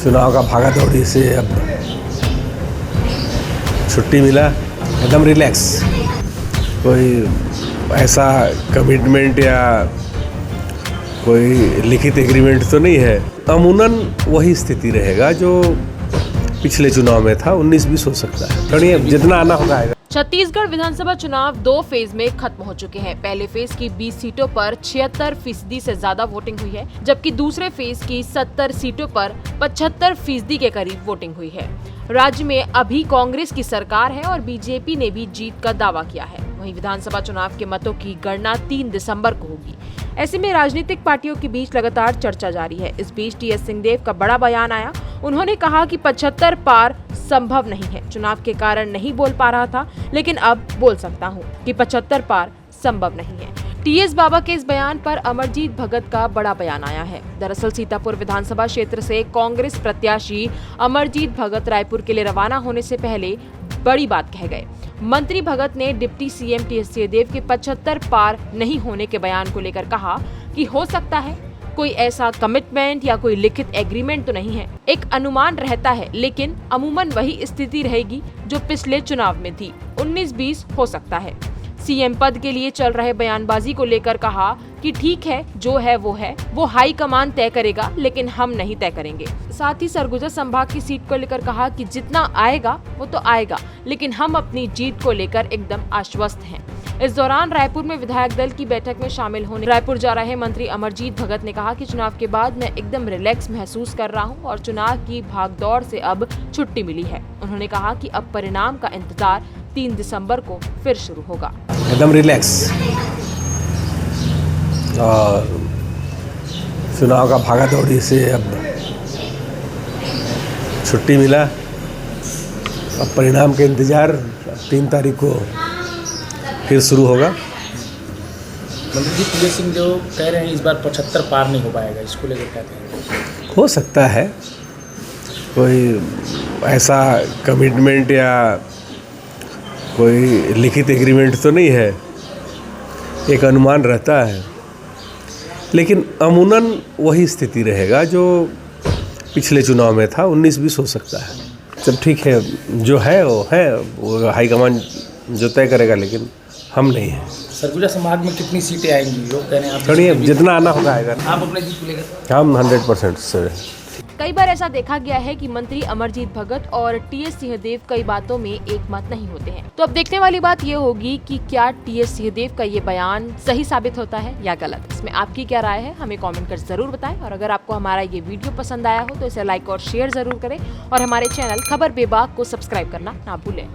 चुनाव का भागा दौड़ी से अब छुट्टी मिला, एकदम रिलैक्स। कोई ऐसा कमिटमेंट या कोई लिखित एग्रीमेंट तो नहीं है। अमूनन वही स्थिति रहेगा जो पिछले चुनाव में था। 19-20 हो सकता है, चलिए जितना आना होगा आएगा। छत्तीसगढ़ विधानसभा चुनाव 2 फेज में खत्म हो चुके हैं। पहले फेज की 20 सीटों पर 76% से ज्यादा वोटिंग हुई है, जबकि दूसरे फेज की 70 सीटों पर 75% के करीब वोटिंग हुई है। राज्य में अभी कांग्रेस की सरकार है और बीजेपी ने भी जीत का दावा किया है। वहीं विधानसभा चुनाव के मतों की गणना 3 दिसंबर को होगी। ऐसे में राजनीतिक पार्टियों के बीच लगातार चर्चा जारी है। इस बीच टीएस सिंहदेव का बड़ा बयान आया। उन्होंने कहा कि 75 पार संभव नहीं है। चुनाव के कारण नहीं बोल पा रहा था, लेकिन अब बोल सकता हूं कि 75 पार संभव नहीं है। टीएस बाबा के इस बयान पर अमरजीत भगत का बड़ा बयान आया है। दरअसल सीतापुर विधानसभा क्षेत्र से कांग्रेस प्रत्याशी अमरजीत भगत रायपुर के लिए रवाना होने से पहले बड़ी बात कह गए। मंत्री भगत ने डिप्टी सीएम टीएस सिंहदेव के 75 पार नहीं होने के बयान को लेकर कहा कि हो सकता है कोई ऐसा कमिटमेंट या कोई लिखित एग्रीमेंट तो नहीं है, एक अनुमान रहता है, लेकिन अमूमन वही स्थिति रहेगी जो पिछले चुनाव में थी। 19-20 हो सकता है। सीएम पद के लिए चल रहे बयानबाजी को लेकर कहा कि ठीक है, जो है वो हाई कमान तय करेगा, लेकिन हम नहीं तय करेंगे। साथ ही सरगुजा संभाग की सीट को लेकर कहा कि जितना आएगा वो तो आएगा, लेकिन हम अपनी जीत को लेकर एकदम आश्वस्त हैं। इस दौरान रायपुर में विधायक दल की बैठक में शामिल होने रायपुर जा रहे मंत्री अमरजीत भगत ने कहा कि चुनाव के बाद मैं एकदम रिलैक्स महसूस कर रहा हूं और चुनाव की भागदौड़ से अब छुट्टी मिली है। उन्होंने कहा कि अब परिणाम का इंतजार 3 दिसंबर को फिर शुरू होगा। एकदम रिलैक्स और चुनाव का भागा दौड़ी से अब छुट्टी मिला। अब परिणाम के इंतजार 3 तारीख को फिर शुरू होगा। मंत्री जी टीएस सिंह जो कह रहे हैं इस बार 75 पार नहीं हो पाएगा, इसको लेकर क्या कहेंगे? हो सकता है कोई ऐसा कमिटमेंट या कोई लिखित एग्रीमेंट तो नहीं है, एक अनुमान रहता है, लेकिन अमूनन वही स्थिति रहेगा जो पिछले चुनाव में था। 19-20 हो सकता है। सब ठीक है, जो है वो हाईकमान जो तय करेगा, लेकिन हम नहीं हैं। सरगुजा संभाग में कितनी सीटें आएंगी? लोग कह रहे हैं आप चलिए जितना आना होगा आएगा। आप अपने जीत को लेकर? हम 100% से। कई बार ऐसा देखा गया है कि मंत्री अमरजीत भगत और टीएस सिंहदेव कई बातों में एक मत नहीं होते हैं। तो अब देखने वाली बात ये होगी कि क्या टीएस सिंहदेव का ये बयान सही साबित होता है या गलत। इसमें आपकी क्या राय है, हमें कमेंट कर जरूर बताएं। और अगर आपको हमारा ये वीडियो पसंद आया हो तो इसे लाइक और शेयर जरूर करें और हमारे चैनल खबर बेबाक को सब्सक्राइब करना ना भूलें।